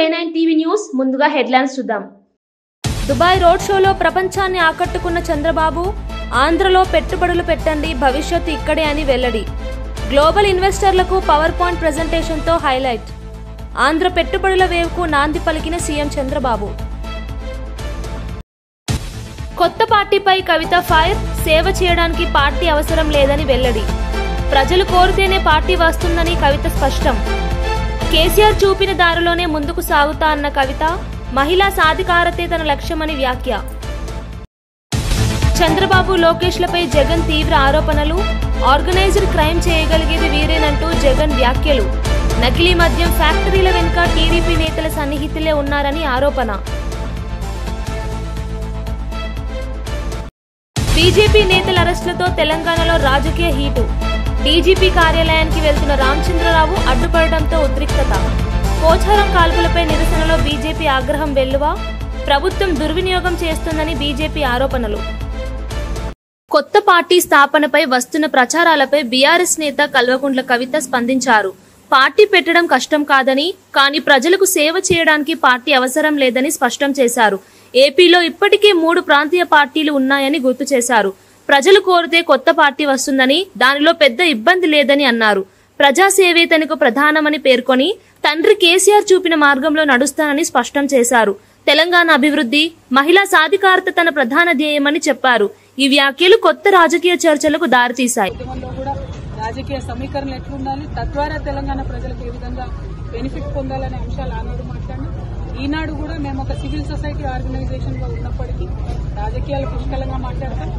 A9 TV news ముందుగా headlines చూద్దాం. Dubai road షోలో ప్రపంచాన్ని ఆకట్టుకున్న చంద్రబాబు ఆంధ్రలో పెట్టుబడులు పెట్టండి భవిష్యత్తు ఇక్కడే అని వెల్లడి. గ్లోబల్ ఇన్వెస్టర్లకు పవర్ పాయింట్ ప్రెజెంటేషన్తో హైలైట్. ఆంధ్ర పెట్టుబడుల వేవ్కు నాంది పలికిన సీఎం చంద్రబాబు. కొత్త పార్టీపై కవిత ఫైర్. సేవ చేయడానికి పార్టీ అవసరం లేదని వెల్లడి. ప్రజలు కోరితేనే పార్టీ వస్తుందని కవిత స్పష్టం. కేసీఆర్ చూపిన దారిలోనే ముందుకు సాగుతా అన్న కవిత. మహిళా సాధికారతే తన లక్ష్యమని వ్యాఖ్య. చంద్రబాబు లోకేష్లపై జగన్ తీవ్ర ఆరోపణలు. ఆర్గనైజ్డ్ క్రైమ్ చేయగలిగేది వీరేనంటూ జగన్ వ్యాఖ్యలు. నకిలీ మద్యం ఫ్యాక్టరీల వెనుక టీడీపీ నేతల సన్నిహితులే ఉన్నారని ఆరోపణ. బీజేపీ నేతల అరెస్టులతో తెలంగాణలో రాజకీయ హీటు. డీజీపీ కార్యాలయానికి వెళ్తున్న రామచంద్రరావు అడ్డుపడటంతో ఉద్రిక్తత. పోచారం కాల్పులపై నిరసనలో బీజేపీ ఆగ్రహం వెల్లువ. ప్రభుత్వం దుర్వినియోగం చేస్తుందని బీజేపీ ఆరోపణలు. కొత్త పార్టీ స్థాపనపై వస్తున్న ప్రచారాలపై బీఆర్ఎస్ నేత కల్వకుంట్ల కవిత స్పందించారు. పార్టీ పెట్టడం కష్టం కాదని, కానీ ప్రజలకు సేవ చేయడానికి పార్టీ అవసరం లేదని స్పష్టం చేశారు. ఏపీలో ఇప్పటికే 3 ప్రాంతీయ పార్టీలు ఉన్నాయని గుర్తు చేశారు. ప్రజలు కోరితే కొత్త పార్టీ వస్తుందని, దానిలో పెద్ద ఇబ్బంది లేదని అన్నారు. ప్రజాసేవే తనకు ప్రధానమని పేర్కొని తండ్రి కేసీఆర్ చూపిన మార్గంలో నడుస్తానని స్పష్టం చేశారు. తెలంగాణ అభివృద్ధి, మహిళా సాధికారత తన ప్రధాన ధ్యేయమని చెప్పారు. ఈ వ్యాఖ్యలు కొత్త రాజకీయ చర్చలకు దారితీశాయి. రాజకీయ సమీకరణలు ఎట్లుండాలి, తద్వారా తెలంగాణ ప్రజలకు ఏ విధంగా బెనిఫిట్ పొందాలనే అంశాలు ఆనాడు మాట్లాడినా, ఈనాడు కూడా మేము ఒక సివిల్ సొసైటీ ఆర్గనైజేషన్ గా ఉన్నప్పటికీ రాజకీయాలు పుష్కలంగా మాట్లాడతాం.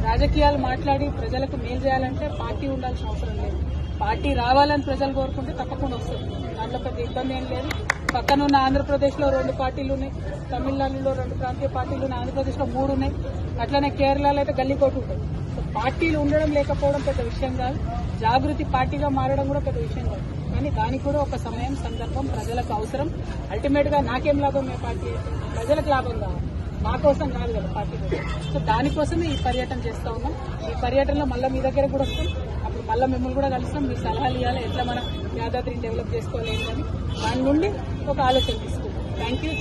రాజకీయాలు మాట్లాడి ప్రజలకు మేలు చేయాలంటే పార్టీ ఉండాల్సిన అవసరం లేదు. పార్టీ రావాలని ప్రజలు కోరుకుంటే తప్పకుండా వస్తుంది. దాంట్లో పెద్ద ఇబ్బంది ఏం లేదు. పక్కనున్న ఆంధ్రప్రదేశ్ లో 2 పార్టీలు ఉన్నాయి, తమిళనాడులో 2 ప్రాంతీయ పార్టీలు ఉన్నాయి, ఆంధ్రప్రదేశ్ లో 3 ఉన్నాయి, అట్లనే కేరళలో అయితే గల్లీకోటు ఉంటుంది. పార్టీలు ఉండడం లేకపోవడం పెద్ద విషయం కాదు. జాగృతి పార్టీగా మారడం కూడా పెద్ద విషయం కాదు. కానీ దానికి కూడా ఒక సమయం, సందర్భం, ప్రజలకు అవసరం. అల్టిమేట్ గా నాకేం లాభం ఏ పార్టీ, ప్రజలకు లాభం కావాలి, మా కోసం కాదు కదా పార్టీ కోసం. సో దానికోసమే ఈ పర్యటన చేస్తా ఉన్నాం. ఈ పర్యటనలో మళ్ళీ మీ దగ్గర కూడా వస్తాం. అప్పుడు మళ్ళీ మిమ్మల్ని కూడా కలుస్తాం. మీ సలహాలు ఇవ్వాలి, ఎట్లా మన యాదాద్రిని డెవలప్ చేసుకోవాలి అని దాని నుండి ఒక ఆలోచన తీసుకుంటాం.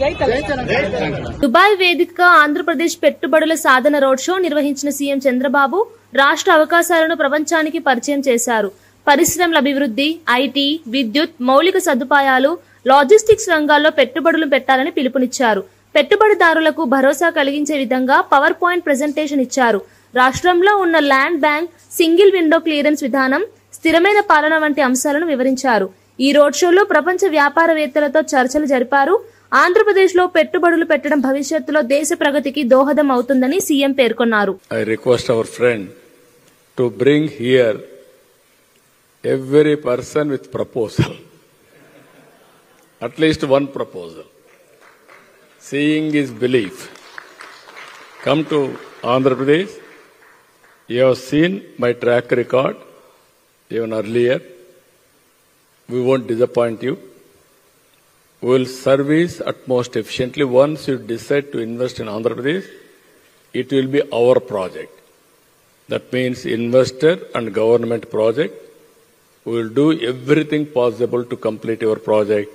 జై తెలంగాణ. దుబాయ్ వేదికగా ఆంధ్రప్రదేశ్ పెట్టుబడుల సాధన రోడ్ షో నిర్వహించిన సీఎం చంద్రబాబు రాష్ట్ర అవకాశాలను ప్రపంచానికి పరిచయం చేశారు. పరిశ్రమల అభివృద్ధి, ఐటీ, విద్యుత్, మౌలిక సదుపాయాలు, లాజిస్టిక్స్ రంగాల్లో పెట్టుబడులు పెట్టాలని పిలుపునిచ్చారు. పెట్టుబడిదారులకు భరోసా కలిగించే విధంగా పవర్ పాయింట్ ప్రెజెంటేషన్ ఇచ్చారు. రాష్ట్రంలో ఉన్న land bank, single window clearance విధానం, స్థిరమైన పాలన వంటి అంశాలను వివరించారు. ఈ రోడ్ షోలో ప్రపంచ వ్యాపారవేత్తలతో చర్చలు జరిపారు. ఆంధ్రప్రదేశ్ లో పెట్టుబడులు పెట్టడం భవిష్యత్తులో దేశ ప్రగతికి దోహదం అవుతుందని సీఎం పేర్కొన్నారు. I request our friend to bring here every person with proposal, at least one proposal. Seeing is belief. Come to Andhra Pradesh. You have seen my track record even earlier. We won't disappoint you. We will service at most efficiently. Once you decide to invest in Andhra Pradesh, it will be our project. That means investor and government project. We will do everything possible to complete your project,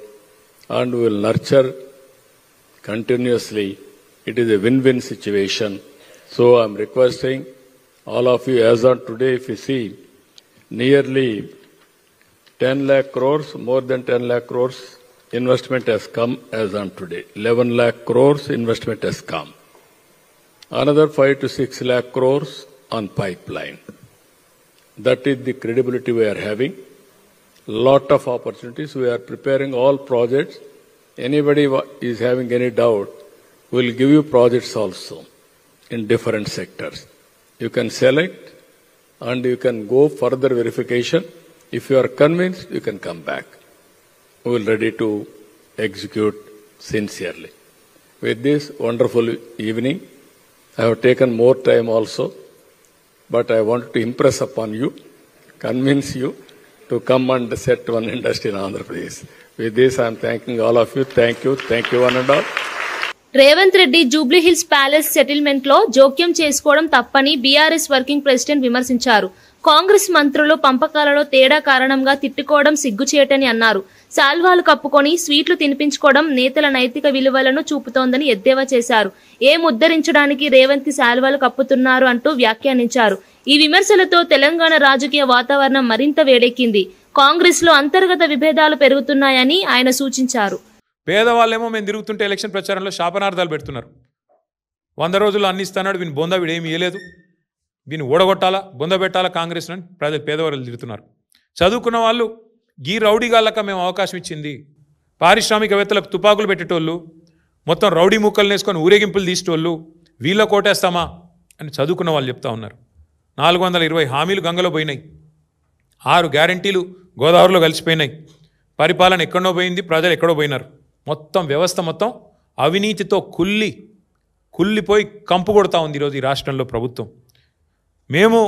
and we will nurture continuously. It is a win-win situation. So I am requesting all of you, as on today, if you see, nearly 10 lakh crores, more than 10 lakh crores investment has come as on today. 11 lakh crores investment has come. Another 5 to 6 lakh crores on pipeline. That is the credibility we are having. Lot of opportunities. We are preparing all projects. Anybody is having any doubt, we will give you projects also in different sectors. You can select and you can go further verification. If you are convinced, you can come back. We will ready to execute sincerely. With this wonderful evening, I have taken more time also, but I want to impress upon you, convince you to come and set one industry in Andhra Pradesh. With this, I am thanking all of you. Thank you one and all. Revanth Reddy Jubilee Hills palace settlement లో జోక్యం చేసుకోవడం తప్పని BRS working president విమర్శించారు. కాంగ్రెస్ మంత్రులు పంపకాలలో తేడా కారణంగా తిట్టుకోవడం సిగ్గుచేటని అన్నారు. శాల్వాలు కప్పుకొని స్వీట్లు తినిపించుకోవడం నేతల నైతిక విలువలను చూపుతోందని ఎద్దేవా చేశారు. ఏం ఉద్ధరించడానికి రేవంత్ శాల్వాలు కప్పుతున్నారు అంటూ వ్యాఖ్యానించారు. ఈ విమర్శలతో తెలంగాణ రాజకీయ వాతావరణం మరింత వేడెక్కింది. కాంగ్రెస్ లో అంతర్గత విభేదాలు పెరుగుతున్నాయని ఆయన సూచించారు. పేదవాళ్ళేమో మేము తిరుగుతుంటే ఎలక్షన్ ప్రచారంలో శాపనార్థాలు పెడుతున్నారు. 100 రోజులు అన్ని ఇస్తున్నాడు, వీని బొంద వీడేమి ఇవ్వలేదు, వీని ఓడగొట్టాలా, బొంద పెట్టాలా కాంగ్రెస్ అని పేదవాళ్ళు తిరుగుతున్నారు. చదువుకున్న వాళ్ళు గీ రౌడీగాళ్ళక మేము అవకాశం ఇచ్చింది, పారిశ్రామికవేత్తలకు తుపాకులు పెట్టేటోళ్ళు, మొత్తం రౌడీ ముక్కలు వేసుకొని ఊరేగింపులు తీసేటోళ్ళు, వీళ్ళ కోటేస్తామా అని చదువుకున్న వాళ్ళు చెప్తా ఉన్నారు. 420 హామీలు గంగలో పోయినాయి, 6 గ్యారంటీలు గోదావరిలో కలిసిపోయినాయి, పరిపాలన ఎక్కడో పోయింది, ప్రజలు ఎక్కడో పోయినారు. మొత్తం వ్యవస్థ మొత్తం అవినీతితో కుల్లిపోయి కంపు కొడతా ఉంది ఈరోజు ఈ రాష్ట్రంలో ప్రభుత్వం. మేము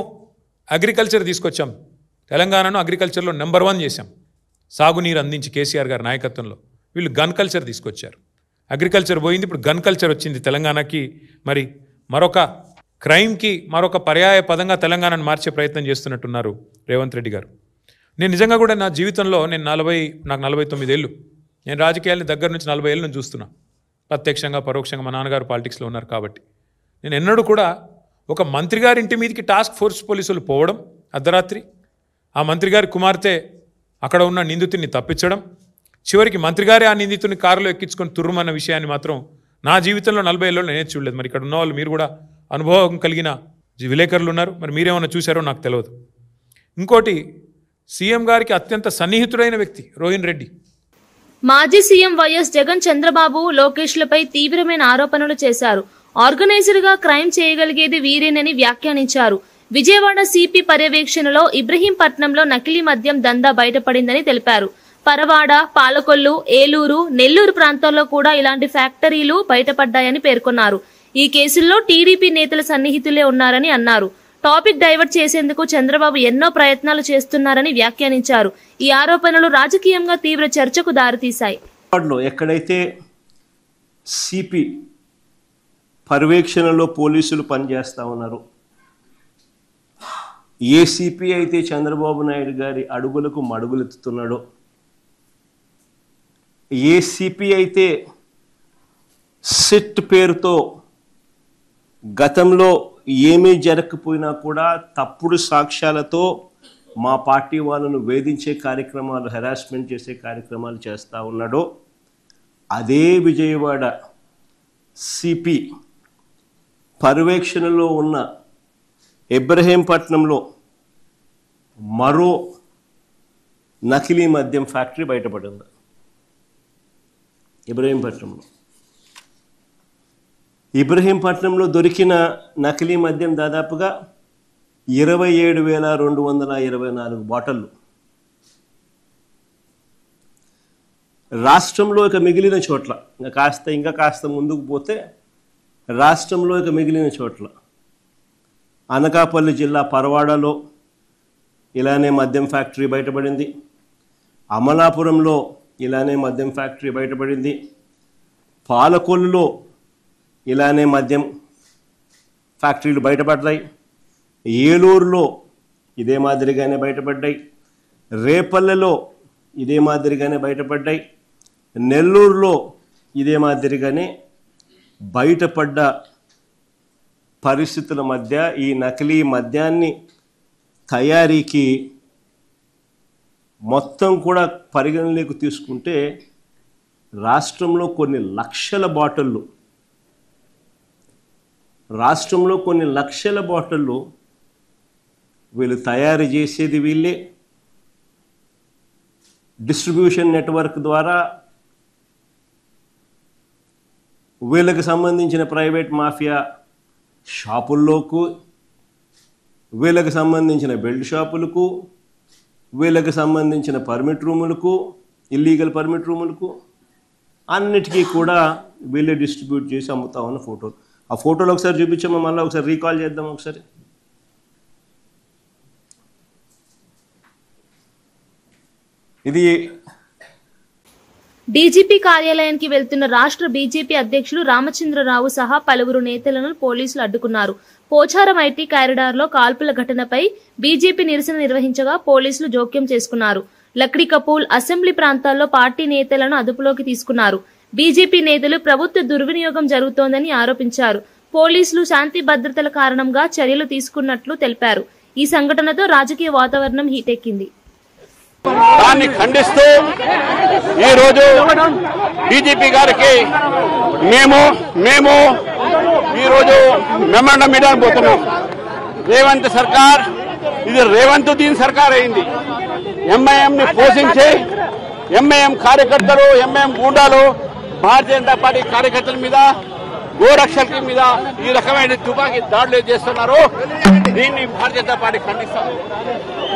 అగ్రికల్చర్ తీసుకొచ్చాం, తెలంగాణను అగ్రికల్చర్లో నెంబర్ 1 చేశాం, సాగునీరు అందించి కేసీఆర్ గారి నాయకత్వంలో. వీళ్ళు గన్ కల్చర్ తీసుకొచ్చారు, అగ్రికల్చర్ పోయింది, ఇప్పుడు గన్ కల్చర్ వచ్చింది తెలంగాణకి. మరి మరొక క్రైమ్కి మరొక పర్యాయ పదంగా తెలంగాణను మార్చే ప్రయత్నం చేస్తున్నట్టున్నారు రేవంత్ రెడ్డి గారు. నేను నిజంగా కూడా నా జీవితంలో నాకు 49 ఏళ్ళు, నేను రాజకీయాలని దగ్గర నుంచి 40 ఏళ్ళ నుంచి చూస్తున్నా, ప్రత్యక్షంగా పరోక్షంగా. మా నాన్నగారు పాలిటిక్స్లో ఉన్నారు కాబట్టి నేను ఎన్నడూ కూడా ఒక మంత్రి గారి ఇంటి మీదకి టాస్క్ ఫోర్స్ పోలీసులు పోవడం అర్ధరాత్రి, ఆ మంత్రి గారి కుమార్తె అక్కడ ఉన్న నిందితుడిని తప్పించడం, చివరికి మంత్రి గారే ఆ నిందితుడిని కారులో ఎక్కించుకొని తుర్రుమన్న విషయాన్ని మాత్రం నా జీవితంలో 40 ఏళ్ళలో నేనే చూడలేదు. మరి ఇక్కడ ఉన్న వాళ్ళు మీరు కూడా అనుభవం కలిగిన విలేకరులు ఉన్నారు, మరి మీరేమన్నా చూశారో నాకు తెలియదు. ఇంకోటి, సీఎం గారికి అత్యంత సన్నిహితుడైన వ్యక్తి రోహిన్ రెడ్డి. మాజీ సీఎం వైఎస్ జగన్ చంద్రబాబు లోకేష్లపై తీవ్రమైన ఆరోపణలు చేశారు. ఆర్గనైజర్ గా క్రైమ్ చేయగలిగేది వీరేనని వ్యాఖ్యానించారు. విజయవాడ సిపి పర్యవేక్షణలో ఇబ్రహీంపట్నంలో నకిలీ మద్యం దందా బయటపడిందని తెలిపారు. పరవాడ, పాలకొల్లు, ఏలూరు, నెల్లూరు ప్రాంతాల్లో కూడా ఇలాంటి ఫ్యాక్టరీలు బయటపడ్డాయని పేర్కొన్నారు. ఈ కేసుల్లో టీడీపీ నేతల సన్నిహితులే ఉన్నారని అన్నారు. టాపిక్ డైవర్ట్ చేసేందుకు చంద్రబాబు ఎన్నో ప్రయత్నాలు చేస్తున్నారని వ్యాఖ్యానించారు. ఈ ఆరోపణలు రాజకీయంగా తీవ్ర చర్చకు దారితీశాయి. ఎక్కడైతే సిపి పర్యవేక్షణలో పోలీసులు పనిచేస్తా ఉన్నారు, ఏ సిపి అయితే చంద్రబాబు నాయుడు గారి అడుగులకు మడుగులెత్తుతున్నాడో, ఏ సిపి అయితే సిట్ పేరుతో గతంలో ఏమీ జరగకపోయినా కూడా తప్పుడు సాక్ష్యాలతో మా పార్టీ వాళ్ళను వేధించే కార్యక్రమాలు, హెరాస్మెంట్ చేసే కార్యక్రమాలు చేస్తూ ఉన్నాడో, అదే విజయవాడ సిపి పర్యవేక్షణలో ఉన్న ఇబ్రహీంపట్నంలో మరో నకిలీ మద్యం ఫ్యాక్టరీ బయటపడింది. ఇబ్రహీంపట్నంలో దొరికిన నకిలీ మద్యం దాదాపుగా 27,224 బాటిళ్ళు. రాష్ట్రంలో ఇక మిగిలిన చోట్ల ఇంకా కాస్త ముందుకు పోతే రాష్ట్రంలో ఇక మిగిలిన చోట్ల అనకాపల్లి జిల్లా పరవాడలో ఇలానే మద్యం ఫ్యాక్టరీ బయటపడింది, అమలాపురంలో ఇలానే మద్యం ఫ్యాక్టరీ బయటపడింది, పాలకొల్లులో ఇలానే మద్యం ఫ్యాక్టరీలు బయటపడ్డాయి, ఏలూరులో ఇదే మాదిరిగానే బయటపడ్డాయి, రేపల్లెలో ఇదే మాదిరిగానే బయటపడ్డాయి, నెల్లూరులో ఇదే మాదిరిగానే బయటపడ్డ పరిస్థితుల మధ్య ఈ నకిలీ మద్యాన్ని తయారీకి మొత్తం కూడా పరిగణలోకి తీసుకుంటే రాష్ట్రంలో కొన్ని లక్షల బాటిళ్ళు వీళ్ళు తయారు చేసేది వీళ్ళే, డిస్ట్రిబ్యూషన్ నెట్వర్క్ ద్వారా వీళ్ళకి సంబంధించిన ప్రైవేట్ మాఫియా షాపుల్లోకు, వీళ్ళకి సంబంధించిన బెల్ట్ షాపులకు, వీళ్ళకి సంబంధించిన పర్మిట్ రూములకు, ఇల్లీగల్ పర్మిట్ రూములకు అన్నిటికీ కూడా వీళ్ళే డిస్ట్రిబ్యూట్ చేసి అమ్ముతామన్న ఫోటోలు. ఆ ఫోటోలు ఒకసారి చూపించామా, మళ్ళీ ఒకసారి రీకాల్ చేద్దాం ఒకసారి. ఇది డీజీపీ కార్యాలయానికి వెళ్తున్న రాష్ట్ర బీజేపీ అధ్యక్షులు రామచంద్రరావు సహా పలువురు నేతలను పోలీసులు అడ్డుకున్నారు. పోచారం ఐటీ కారిడార్లో కాల్పుల ఘటనపై బీజేపీ నిరసన నిర్వహించగా పోలీసులు జోక్యం చేసుకున్నారు. లక్డీ కపూల్ అసెంబ్లీ ప్రాంతాల్లో పార్టీ నేతలను అదుపులోకి తీసుకున్నారు. బీజేపీ నేతలు ప్రభుత్వ దుర్వినియోగం జరుగుతోందని ఆరోపించారు. పోలీసులు శాంతి భద్రతల కారణంగా చర్యలు తీసుకున్నట్లు తెలిపారు. ఈ సంఘటనతో రాజకీయ వాతావరణం హీటెక్కింది. దాన్ని ఖండిస్తూ ఈరోజు డీజీపీ గారికి మేము ఈరోజు మెమోరాండం ఇవ్వడానికి పోతున్నాం. రేవంత్ సర్కార్ ఇది రేవంత్ దీన్ సర్కార్ అయింది. ఎంఐఎం ని పోషించి ఎంఐఎం కార్యకర్తలు ఎంఐఎం గూండాలు భారతీయ జనతా పార్టీ కార్యకర్తల మీద గోరక్షకుల మీద ఈ రకమైన తుపాకీ దాడులు చేస్తున్నారు. దీన్ని భారతీయ జనతా పార్టీ ఖండిస్తారు.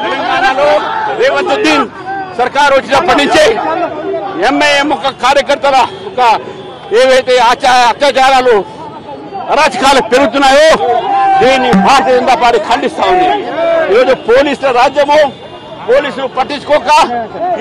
తెలంగాణలో రేవంత్ దీన్ సర్కార్ వచ్చినప్పటి నుంచి ఎంఐఎం ఒక కార్యకర్తల ఒక ఏవైతే అత్యాచారాలు అరాచకాలు పెరుగుతున్నాయో దీన్ని భారతీయ జనతా పార్టీ ఖండిస్తా ఉంది. ఈరోజు పోలీసుల రాజ్యము పోలీసులు పట్టించుకోక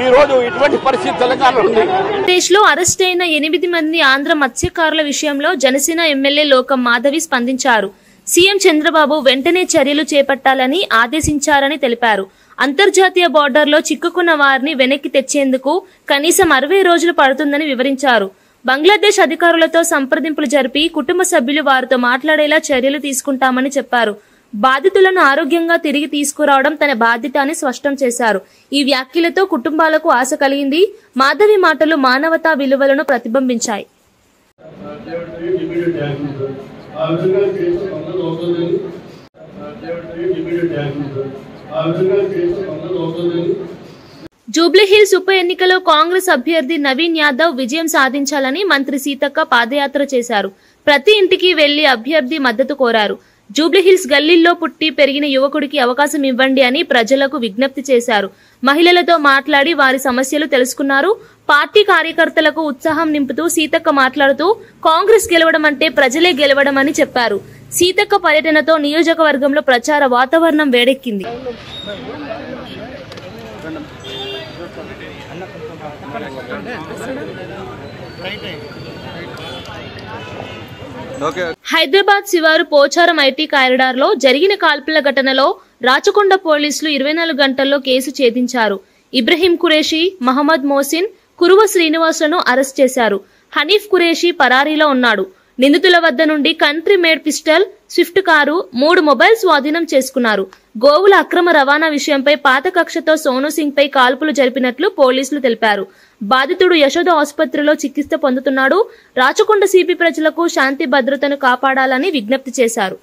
ఈ రోజు ఇటువంటి పరిస్థితి తెలంగాణలో ఉంది. దేశంలో అరెస్ట్ అయిన 8 మంది ఆంధ్ర మత్స్యకారుల విషయంలో జనసేన ఎమ్మెల్యే లోకం మాధవి స్పందించారు. సీఎం చంద్రబాబు వెంటనే చర్యలు చేపట్టాలని ఆదేశించారని తెలిపారు. అంతర్జాతీయ బోర్డర్లో చిక్కుకున్న వారిని వెనక్కి తెచ్చేందుకు కనీసం 60 రోజులు పడుతుందని వివరించారు. బంగ్లాదేశ్ అధికారులతో సంప్రదింపులు జరిపి కుటుంబ సభ్యులు వారితో మాట్లాడేలా చర్యలు తీసుకుంటామని చెప్పారు. బాధితులను ఆరోగ్యంగా తిరిగి తీసుకురావడం తన బాధ్యత అని స్పష్టం చేశారు. ఈ వ్యాఖ్యలతో కుటుంబాలకు ఆశ కలిగింది. మాధవి మాటలు మానవతా విలువలను ప్రతిబింబించాయి. జూబ్లీహిల్స్ ఉప ఎన్నికలో కాంగ్రెస్ అభ్యర్థి నవీన్ యాదవ్ విజయం సాధించాలని మంత్రి సీతక్క పాదయాత్ర చేశారు. ప్రతి ఇంటికి వెళ్లి అభ్యర్థి మద్దతు కోరారు. జూబ్లీహిల్స్ గల్లీల్లో పుట్టి పెరిగిన యువకుడికి అవకాశం ఇవ్వండి అని ప్రజలకు విజ్ఞప్తి చేశారు. మహిళలతో మాట్లాడి వారి సమస్యలు తెలుసుకున్నారు. పార్టీ కార్యకర్తలకు ఉత్సాహం నింపుతూ సీతక్క మాట్లాడుతూ కాంగ్రెస్ గెలవడం అంటే ప్రజలే గెలవడం అని చెప్పారు. సీతక్క పర్యటనతో నియోజకవర్గంలో ప్రచార వాతావరణం వేడెక్కింది. హైదరాబాద్ శివారు పోచారం ఐటీ కారిడార్లో జరిగిన కాల్పుల ఘటనలో రాచకొండ పోలీసులు 24 గంటల్లో కేసు ఛేదించారు. ఇబ్రహీం ఖురేషీ, మహమ్మద్ మోసిన్, కురువ శ్రీనివాసులను అరెస్ట్ చేశారు. హనీఫ్ ఖురేషీ పరారీలో ఉన్నాడు. నిందితుల వద్ద నుండి country made pistol, Swift car, 3 mobile స్వాధీనం చేసుకున్నారు. గోవుల అక్రమ రవాణా విషయంపై పాత కక్షతో సోను సింగ్ పై కాల్పులు జరిపినట్లు పోలీసులు తెలిపారు. బాధితుడు యశోద ఆసుపత్రిలో చికిత్స పొందుతున్నాడు. రాచకొండ సిపి ప్రజలకు శాంతి భద్రతను కాపాడాలని విజ్ఞప్తి చేశారు.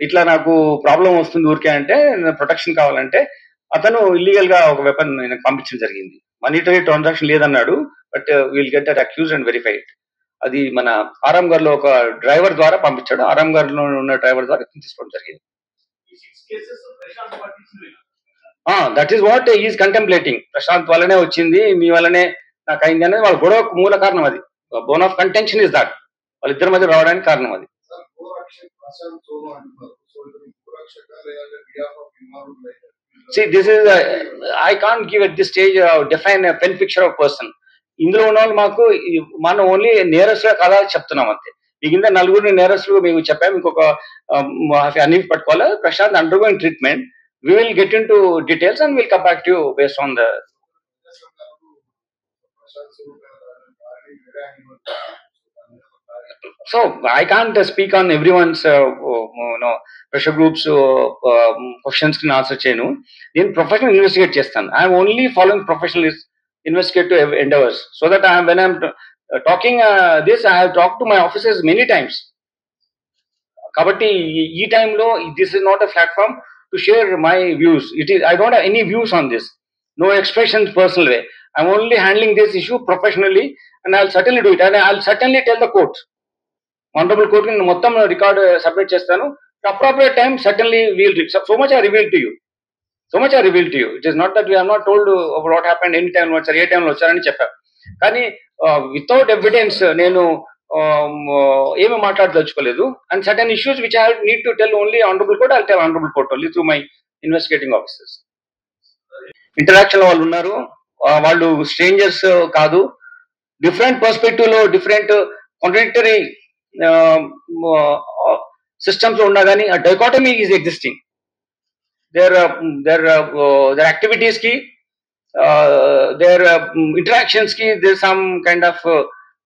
ఇట్లా నాకు ప్రాబ్లం వస్తుంది ఊరికే అంటే ప్రొటెక్షన్ కావాలంటే అతను ఇల్లీగల్ గా ఒక వెపన్ పంపించడం జరిగింది. మానిటరీ ట్రాన్సాక్షన్ లేదన్నాడు. But will get that accused and verified. అది మన ఆరాంఘర్ లో ఒక డ్రైవర్ ద్వారా పంపించాడు. ఆరాంఘర్ లో ఉన్న డ్రైవర్ ద్వారా తీసుకోవడం జరిగింది. That is what is contemplating. Prashant వల్లనే వచ్చింది, మీ వల్లనే నాకు అయింది అనేది వాళ్ళ గొడవ మూల కారణం. అది bone of contention is that. వాళ్ళిద్దరి మధ్య రావడానికి కారణం అది. See, this is I can't give at this stage define a pen picture of person. ఇందులో ఉన్న వాళ్ళు మనం ఓన్లీ నేరస్తుల కథ చెప్తున్నాం అంతే. మిగిలిన 4 నేరస్తులు మీకు చెప్పాము. ఇంకొక అన్ని పట్టుకోవాలి. Prashant undergoing treatment. We will get into details and we'll come back to you based on the. So I can't speak on everyone's pressure groups questions కి ఆన్సర్ చేయను. నేను ప్రొఫెషనల్ ఇన్వెస్టిగేట్ చేస్తాను. I'm only following professional investigative endeavors, so that when I'm talking this, I have talked to my officers many times. Kabatti ee time lo this is not a platform to share my views. I don't have any views on this. No expressions personal way. I'm only handling this issue professionally, and I'll certainly do it, and I'll certainly tell the court, honorable court, in mottam record submit chestanu. At appropriate time certainly we'll so much I reveal to you. It is not that we have not told about what happened any time వచ్చారు, ఏ టైంలో వచ్చారని చెప్పారు. కానీ without evidence నేను ఏమీ మాట్లాడదలుచుకోలేదు. And certain issues which I need to tell only honourable court, I tell honourable court only through my investigating officers. Interaction వాళ్ళు ఉన్నారు. వాళ్ళు స్ట్రేంజర్స్ కాదు. డిఫరెంట్ పర్స్పెక్టివ్ లో different contradictory systems lo unna gani a dichotomy is existing. Their activities ki, their interactions ki, there's some kind of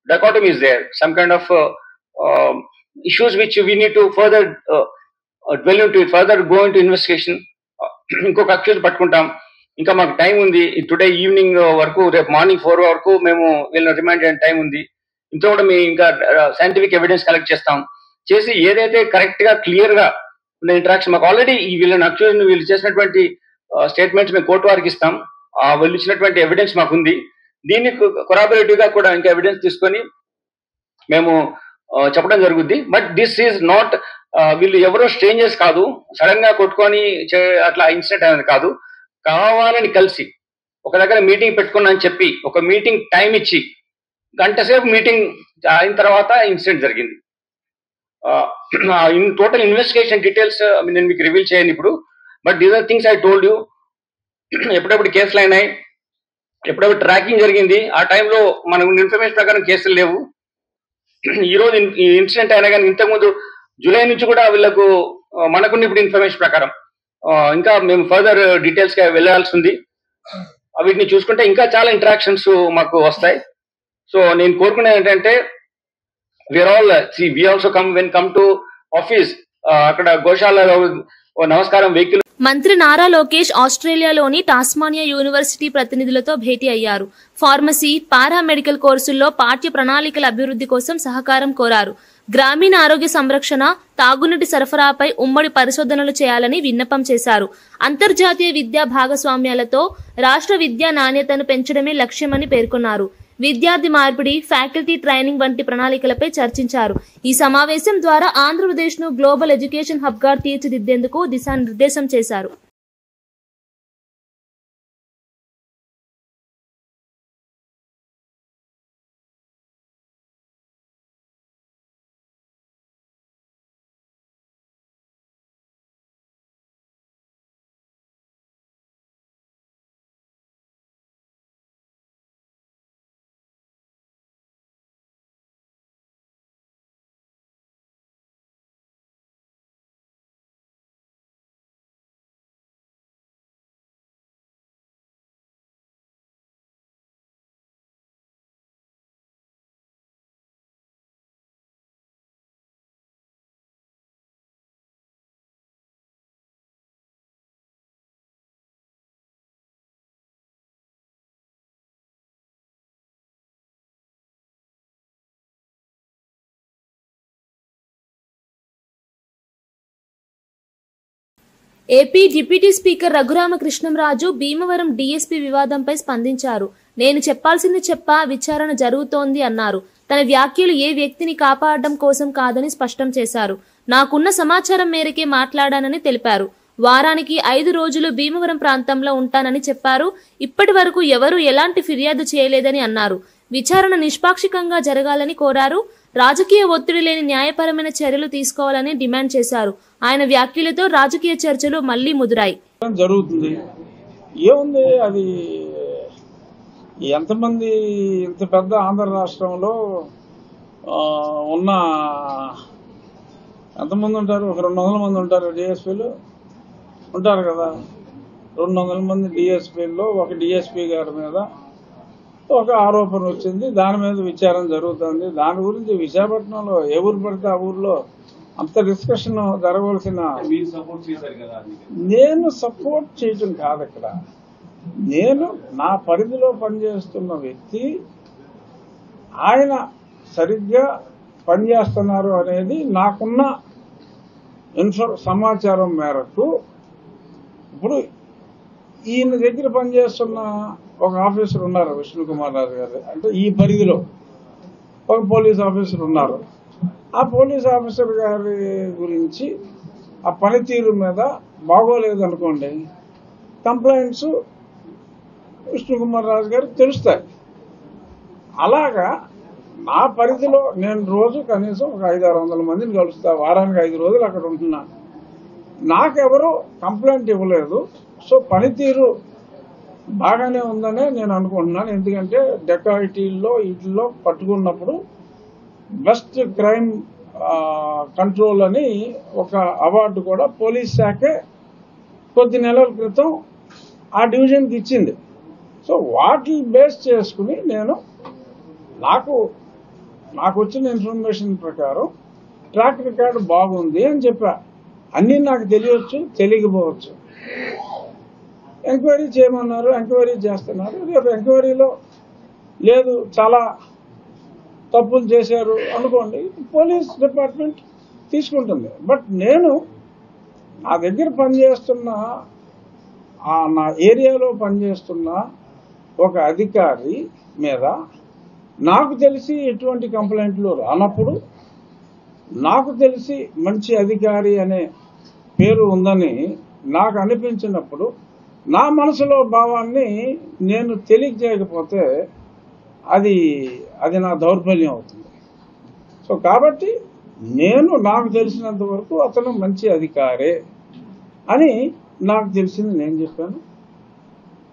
dichotomy is there, some kind of issues which we need to further dwell into it, further go into investigation. ఇంకొక accuse పట్టుకుంటాం, ఇంకా మాకు time ఉంది, today evening వరకు, రేపు morning 4 వరకు మేము వీళ్ళని రిమాండ్ చేయడానికి టైం ఉంది. ఇంట్లో కూడా మేము ఇంకా సైంటిఫిక్ ఎవిడెన్స్ కలెక్ట్ చేసి ఏదైతే కరెక్ట్ గా క్లియర్ గా ఉన్న ఇంటరాక్షన్ మాకు ఆల్రెడీ వీళ్ళని అక్యూజ్ వీళ్ళు చేసినటువంటి స్టేట్మెంట్స్ మేము కోర్టు వారికి ఇస్తాం. వాళ్ళు ఇచ్చినటువంటి ఎవిడెన్స్ మాకు ఉంది. దీన్ని కొరాబరేటివ్ గా కూడా ఇంకా ఎవిడెన్స్ తీసుకొని మేము చెప్పడం జరుగుద్ది. బట్ దిస్ ఈజ్ నాట్, వీళ్ళు ఎవరో స్ట్రేంజర్స్ కాదు, సడన్ గా కొట్టుకొని అట్లా ఇన్సిడెంట్ అనేది కాదు. కావాలని కలిసి ఒక దగ్గర మీటింగ్ పెట్టుకున్నాను చెప్పి ఒక మీటింగ్ టైం ఇచ్చి గంట సేపు మీటింగ్ అయిన తర్వాత ఇన్సిడెంట్ జరిగింది. టోటల్ ఇన్వెస్టిగేషన్ డీటెయిల్స్ నేను మీకు రివీల్ చేయను ఇప్పుడు. But these are things I told you. ఎప్పుడెప్పుడు కేసులు అయినాయి, ఎప్పుడెప్పుడు ట్రాకింగ్ జరిగింది, ఆ టైంలో మనకు ఇన్ఫర్మేషన్ ప్రకారం కేసులు లేవు. ఈరోజు ఈ ఇన్సిడెంట్ అయినా కానీ ఇంతకుముందు జూలై నుంచి కూడా వీళ్ళకు మనకున్న ఇప్పుడు ఇన్ఫర్మేషన్ ప్రకారం ఇంకా మేము ఫర్దర్ డీటెయిల్స్ గా వెళ్ళాల్సి ఉంది. వీటిని చూసుకుంటే ఇంకా చాలా ఇంటరాక్షన్స్ మాకు వస్తాయి. సో నేను కోరుకునేది ఏంటంటే we also come to office, అక్కడ గోశాల నమస్కారం వెహికల్. మంత్రి నారా లోకేష్ ఆస్ట్రేలియాలోని టాస్మానియా యూనివర్సిటీ ప్రతినిధులతో భేటీ అయ్యారు. ఫార్మసీ, పారామెడికల్ కోర్సుల్లో పాఠ్య ప్రణాళికల అభివృద్ధి కోసం సహకారం కోరారు. గ్రామీణ ఆరోగ్య సంరక్షణ, తాగునీటి సరఫరాపై ఉమ్మడి పరిశోధనలు చేయాలని విన్నపం చేశారు. అంతర్జాతీయ విద్యా భాగస్వామ్యాలతో రాష్ట్ర విద్యా నాణ్యతను పెంచడమే లక్ష్యమని పేర్కొన్నారు. విద్యార్థి మార్పిడి, ఫ్యాకల్టీ ట్రైనింగ్ వంటి ప్రణాళికలపై చర్చించారు. ఈ సమావేశం ద్వారా ఆంధ్రప్రదేశ్ ను గ్లోబల్ ఎడ్యుకేషన్ హబ్ గా తీర్చిదిద్దేందుకు దిశానిర్దేశం చేశారు. AP deputy speaker Raghurama Krishnam Raju Bhimavaram DSP వివాదంపై స్పందించారు. నేను చెప్పాల్సింది చెప్పా, విచారణ జరుగుతోంది అన్నారు. తన వ్యాఖ్యలు ఏ వ్యక్తిని కాపాడడం కోసం కాదని స్పష్టం చేశారు. నాకున్న సమాచారం మేరకే మాట్లాడానని తెలిపారు. వారానికి 5 రోజులు భీమవరం ప్రాంతంలో ఉంటానని చెప్పారు. ఇప్పటి వరకు ఎవరూ ఎలాంటి ఫిర్యాదు చేయలేదని అన్నారు. విచారణ నిష్పాక్షికంగా జరగాలని కోరారు. రాజకీయ ఒత్తిడి లేని న్యాయపరమైన చర్యలు తీసుకోవాలని డిమాండ్ చేశారు. ఆయన వ్యాఖ్యలతో రాజకీయ చర్చలు మళ్లీ ముదిరాయి. జరుగుతుంది ఏముంది, అది ఎంతమంది, ఇంత పెద్ద ఆంధ్ర రాష్ట్రంలో ఉన్న ఎంతమంది ఉంటారు? ఒక 200 మంది ఉంటారు డిఎస్పీలు ఉంటారు కదా. 200 మంది డిఎస్పీల్లో ఒక డిఎస్పీ గారి మీద ఒక ఆరోపణ వచ్చింది, దాని మీద విచారణ జరుగుతుంది. దాని గురించి విశాఖపట్నంలో ఏ ఊరు పడితే ఆ ఊర్లో అంత డిస్కషన్ జరగవలసిన, నేను సపోర్ట్ చేయటం కాదు. ఇక్కడ నేను నా పరిధిలో పనిచేస్తున్న వ్యక్తి, ఆయన సరిగ్గా పనిచేస్తున్నారు అనేది నాకున్న సమాచారం మేరకు. ఇప్పుడు ఈయన దగ్గర పనిచేస్తున్న ఒక ఆఫీసర్ ఉన్నారు, విష్ణుకుమార్ రాజు గారు, అంటే ఈ పరిధిలో ఒక పోలీస్ ఆఫీసర్ ఉన్నారు. ఆ పోలీస్ ఆఫీసర్ గారి గురించి ఆ పనితీరు మీద బాగోలేదు అనుకోండి, కంప్లైంట్స్ విష్ణుకుమార్ రాజు గారికి తెలుస్తాయి. అలాగా నా పరిధిలో నేను రోజు కనీసం ఒక 500-600 మందిని కలుస్తా. వారానికి 5 రోజులు అక్కడ ఉంటున్నా. నాకెవరూ కంప్లైంట్ ఇవ్వలేదు. సో పనితీరు బాగానే ఉందనే నేను అనుకుంటున్నాను. ఎందుకంటే డెకాయిటీల్లో వీటిల్లో పట్టుకున్నప్పుడు బెస్ట్ క్రైమ్ కంట్రోల్ అని ఒక అవార్డు కూడా పోలీస్ శాఖే కొద్ది నెలల క్రితం ఆ డివిజన్కి ఇచ్చింది. సో వాటిని బేస్ చేసుకుని నాకు వచ్చిన ఇన్ఫర్మేషన్ ప్రకారం ట్రాక్ రికార్డు బాగుంది అని చెప్పా. అన్నీ నాకు తెలియవచ్చు, తెలియకపోవచ్చు. ఎంక్వైరీ చేయమన్నారు, ఎంక్వైరీ చేస్తున్నారు. రేపు ఎంక్వైరీలో లేదు చాలా తప్పులు చేశారు అనుకోండి, పోలీస్ డిపార్ట్మెంట్ తీసుకుంటుంది. బట్ నా దగ్గర పనిచేస్తున్న నా ఏరియాలో పనిచేస్తున్న ఒక అధికారి మీద నాకు తెలిసి ఎటువంటి కంప్లైంట్లు రానప్పుడు, నాకు తెలిసి మంచి అధికారి అనే పేరు ఉందని నాకు అనిపించినప్పుడు, నా మనసులో భావాన్ని నేను తెలియజేయకపోతే అది నా దౌర్బల్యం అవుతుంది. సో కాబట్టి నాకు తెలిసినంత వరకు అతను మంచి అధికారే అని నాకు తెలిసింది నేను చెప్పాను.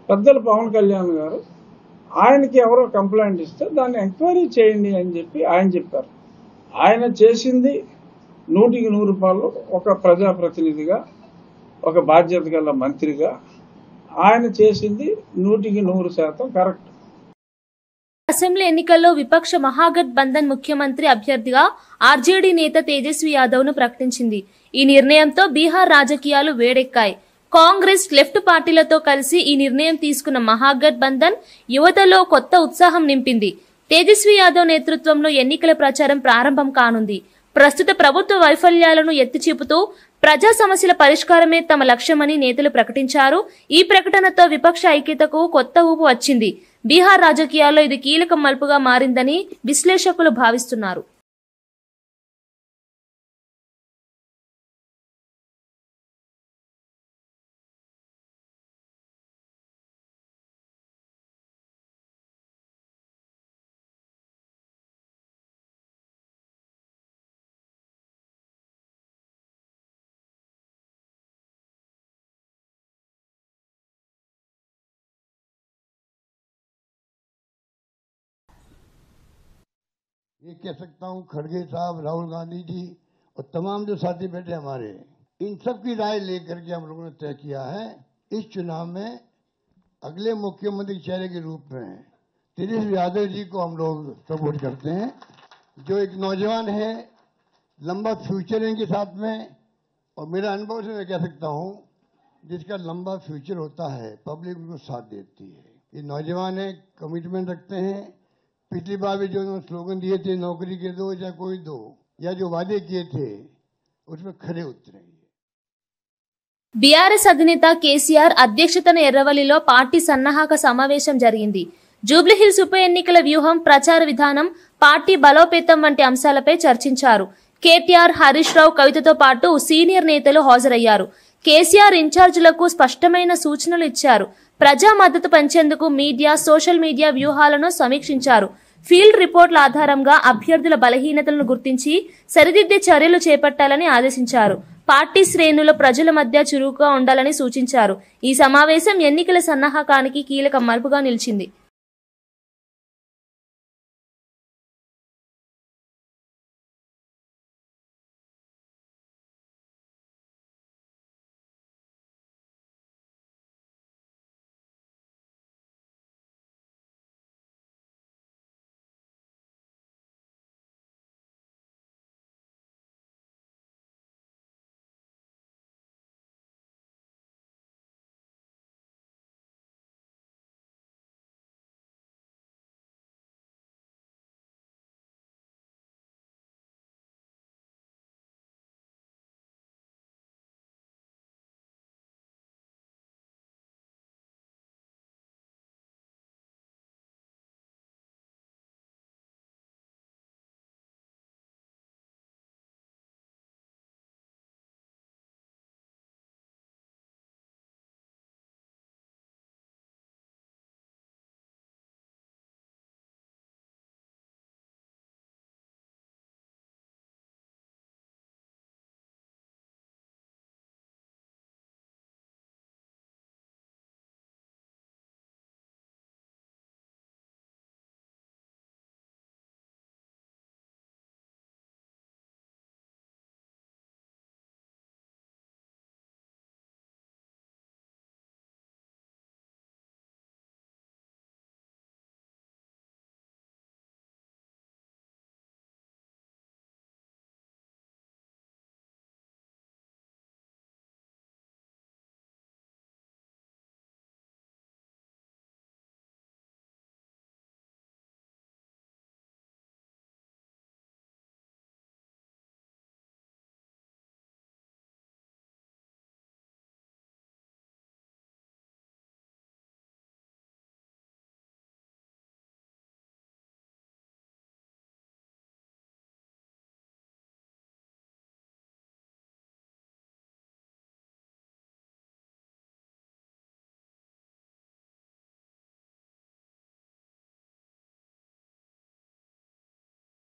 పెద్దలు పవన్ కళ్యాణ్ గారు ఆయనకి ఎవరో కంప్లైంట్ ఇస్తే దాన్ని ఎంక్వైరీ చేయండి అని చెప్పి ఆయన చెప్పారు. ఆయన చేసింది 100% ఒక ప్రజాప్రతినిధిగా, ఒక బాధ్యత గల మంత్రిగా ఆయన చేసింది 100% కరెక్ట్. అసెంబ్లీ ఎన్నికల్లో విపక్ష మహాగఠబంధన్ ముఖ్యమంత్రి అభ్యర్థిగా ఆర్జేడీ నేత తేజస్వి యాదవ్ ను ప్రకటించింది. ఈ నిర్ణయంతో బీహార్ రాజకీయాలు వేడెక్కాయి. కాంగ్రెస్, లెఫ్ట్ పార్టీలతో కలిసి ఈ నిర్ణయం తీసుకున్న మహాగఠబంధన్ యువతలో కొత్త ఉత్సాహం నింపింది. తేజస్వి యాదవ్ నేతృత్వంలో ఎన్నికల ప్రచారం ప్రారంభం కానుంది. ప్రస్తుత ప్రభుత్వ వైఫల్యాలను ఎత్తిచూపుతూ ప్రజా సమస్యల పరిష్కారమే తమ లక్ష్యమని నేతలు ప్రకటించారు. ఈ ప్రకటనతో విపక్ష ఐక్యతకు కొత్త ఊపు వచ్చింది. బీహార్ రాజకీయాల్లో ఇది కీలక మలుపుగా మారిందని విశ్లేషకులు భావిస్తున్నారు. ये कह सकता हूं खड़गे साहब, राहुल गांधी जी और तमाम जो साथी बैठे हमारे, इन सब की राय लेकर के हम लोगों ने तय किया है इस चुनाव में अगले मुख्यमंत्री चेहरे के रूप में तेजस्वी यादव जी को हम लोग सपोर्ट करते हैं, जो एक नौजवान है, लंबा फ्यूचर है इनके साथ में। और मेरा अनुभव से मैं कह सकता हूं जिसका लंबा फ्यूचर होता है पब्लिक उनको साथ देती है। ये नौजवान है, कमिटमेंट रखते हैं। पिछली बार भी जो उन्होंने स्लोगन दिए थे, नौकरी के दो या कोई दो, या जो वादे किए थे उसमें खरे उतरे। బీఆర్ఎస్ అధినేత కేసీఆర్ అధ్యక్షతన ఎర్రవల్లిలో పార్టీ సన్నాహక సమావేశం జరిగింది. జూబ్లీహిల్స్ ఉప ఎన్నికల వ్యూహం, ప్రచార విధానం, పార్టీ బలోపేతం వంటి అంశాలపై చర్చించారు. కేటీఆర్, హరీష్ రావు, కవితతో పాటు సీనియర్ నేతలు హాజరయ్యారు. కేసీఆర్ ఇన్ఛార్జీలకు స్పష్టమైన సూచనలు ఇచ్చారు. ప్రజా మద్దతు పెంచేందుకు మీడియా, సోషల్ మీడియా వ్యూహాలను సమీక్షించారు. ఫీల్డ్ రిపోర్టుల ఆధారంగా అభ్యర్థుల బలహీనతలను గుర్తించి సరిదిద్దే చర్యలు చేపట్టాలని ఆదేశించారు. పార్టీ శ్రేణుల ప్రజల మధ్య చురుకుగా ఉండాలని సూచించారు. ఈ సమావేశం ఎన్నికల సన్నాహకానికి కీలక మలుపుగా నిలిచింది.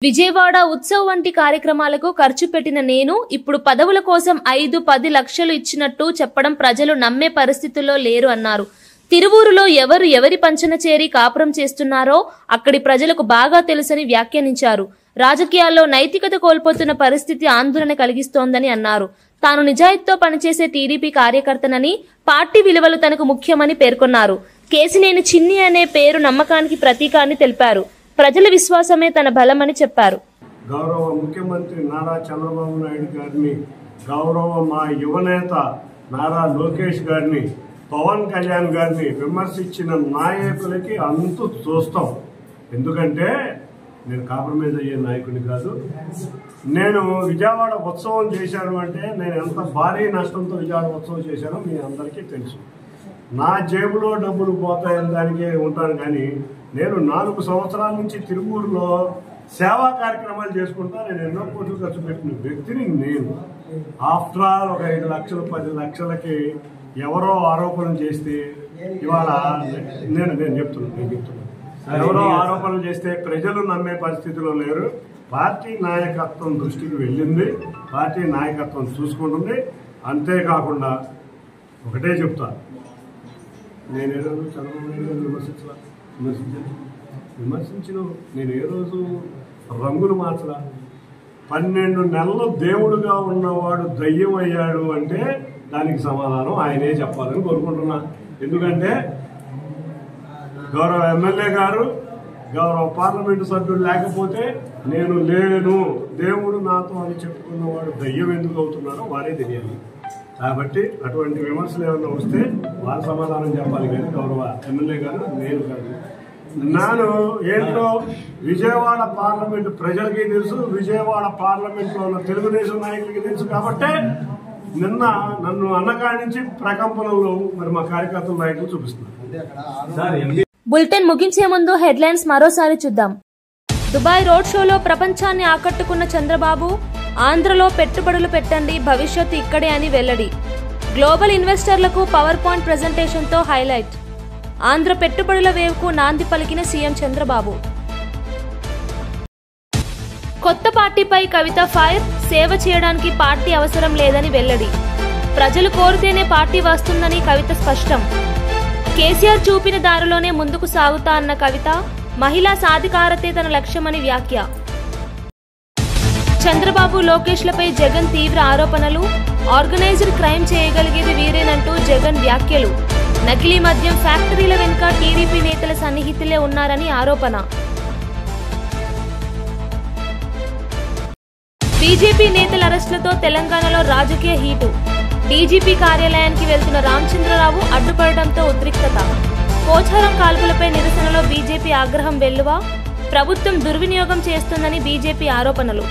విజయవాడ ఉత్సవ్ వంటి కార్యక్రమాలకు ఖర్చు పెట్టిన నేను ఇప్పుడు పదవుల కోసం 5-10 లక్షలు ఇచ్చినట్టు చెప్పడం ప్రజలు నమ్మే పరిస్థితుల్లో లేరు అన్నారు. తిరువూరులో ఎవరి పంచన చేరి కాపురం చేస్తున్నారో అక్కడి ప్రజలకు బాగా తెలుసని వ్యాఖ్యానించారు. రాజకీయాల్లో నైతికత కోల్పోతున్న పరిస్థితి ఆందోళన కలిగిస్తోందని అన్నారు. తాను నిజాయితీతో పనిచేసే టీడీపీ కార్యకర్తనని, పార్టీ విలువలు తనకు ముఖ్యమని పేర్కొన్నారు. కేసినేని చిన్ని అనే పేరు నమ్మకానికి ప్రతీక అని తెలిపారు. ప్రజల విశ్వాసమే తన బలమని చెప్పారు. గౌరవ ముఖ్యమంత్రి నారా చంద్రబాబు నాయుడు గారిని, గౌరవ మా యువనేత నారా లోకేష్ గారిని, పవన్ కళ్యాణ్ గారిని విమర్శించిన నాయకులకి అంతు చూస్తాం. ఎందుకంటే నేను కాంప్రమైజ్ అయ్యే నాయకుడిని కాదు. నేను విజయవాడ ఉత్సవం చేశాను అంటే నేను ఎంత భారీ నష్టంతో విజయవాడ ఉత్సవం చేశానో మీ అందరికీ తెలుసు. నా జేబులో డబ్బులు పోతాయని దానికే ఉంటాను. కానీ నేను 4 సంవత్సరాల నుంచి తిరువూరులో సేవా కార్యక్రమాలు చేసుకుంటా నేను ఎన్నో కోట్లు ఖర్చు పెట్టిన వ్యక్తిని నేను. ఆఫ్టర్ ఆల్ ఒక 5 లక్షలు 10 లక్షలకి ఎవరో ఆరోపణలు చేస్తే ఇవాళ నేను చెప్తున్నాను ఎవరో ఆరోపణలు చేస్తే ప్రజలు నమ్మే పరిస్థితిలో లేరు. పార్టీ నాయకత్వం దృష్టికి వెళ్ళింది, పార్టీ నాయకత్వం చూసుకుంటుంది. అంతేకాకుండా ఒకటే చెప్తా, నేను ఏ రోజు చంద్రబాబు నాయుడు గారిని విమర్శించిన నేను ఏ రోజు రంగులు మార్చలా. 12 నెలలు దేవుడుగా ఉన్నవాడు దయ్యం అయ్యాడు అంటే దానికి సమాధానం ఆయనే చెప్పాలని కోరుకుంటున్నా. ఎందుకంటే గౌరవ ఎమ్మెల్యే గారు, గౌరవ పార్లమెంటు సభ్యుడు లేకపోతే నేను లేను, దేవుడు నాతో అని చెప్పుకున్నవాడు దయ్యం ఎందుకు అవుతున్నారో వారే తెలియాలి. కాబట్టి అటువంటి విమర్శలు ఏమన్నా వస్తే వారు సమాధానం చెప్పాలి. కానీ గౌరవ ఎమ్మెల్యే గారు నేను కాదు. నాను ఏంటో విజయవాడ పార్లమెంటు ప్రజలకి తెలుసు, విజయవాడ పార్లమెంట్లో ఉన్న తెలుగుదేశం నాయకులకి తెలుసు. కాబట్టి నిన్న నన్ను అన్నకాడి నుంచి ప్రకంపనలో మరి మా కార్యకర్తల నాయకులు చూపిస్తున్నారు. బులెటిన్ ముగించే ముందు హెడ్లైన్స్ మరోసారి చూద్దాం. దుబాయ్ రోడ్ షోలో ప్రపంచాన్ని ఆకట్టుకున్న చంద్రబాబు, ఆంధ్రలో పెట్టుబడులు పెట్టండి, భవిష్యత్తు ఇక్కడే అని వెల్లడి. గ్లోబల్ ఇన్వెస్టర్లకు పవర్ పాయింట్ ప్రెజెంటేషన్ తో హైలైట్. ఆంధ్ర పెట్టుబడుల వేవ్కు నాంది పలికిన సీఎం చంద్రబాబు. కొత్త పార్టీపై కవిత ఫైర్, సేవ చేయడానికి పార్టీ అవసరం లేదని వెల్లడి. ప్రజలు కోరితేనే పార్టీ వస్తుందని కవిత స్పష్టం. కేసీఆర్ చూపిన దారిలోనే ముందుకు సాగుతా అన్న కవిత, మహిళా సాధికారతే తన లక్ష్యమని వ్యాఖ్య. చంద్రబాబు, లోకేష్లపై జగన్ తీవ్ర ఆరోపణలు. ఆర్గనైజ్డ్ క్రైమ్ చేయగలిగేది వీరేనంటూ జగన్ వ్యాఖ్యలు. నకిలీ మద్యం ఫ్యాక్టరీల వెనుక టీడీపీ నేతల సన్నిహితులే ఉన్నారని ఆరోపణ. బీజేపీ నేతల అరెస్టులతో తెలంగాణలో రాజకీయ హీటు. డీజీపీ కార్యాలయానికి వెళ్తున్న రామచంద్రరావు అడ్డుపడటంతో ఉద్రిక్తత. పోచారం కాల్పులపై నిరసనలో బీజేపీ ఆగ్రహం వెల్లువ. ప్రభుత్వం దుర్వినియోగం చేస్తుందని బీజేపీ ఆరోపణలు.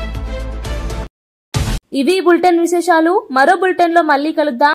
ఇవి బులెటిన్ విశేషాలు. మరో బులెటిన్లో మళ్ళీ కలుద్దాం.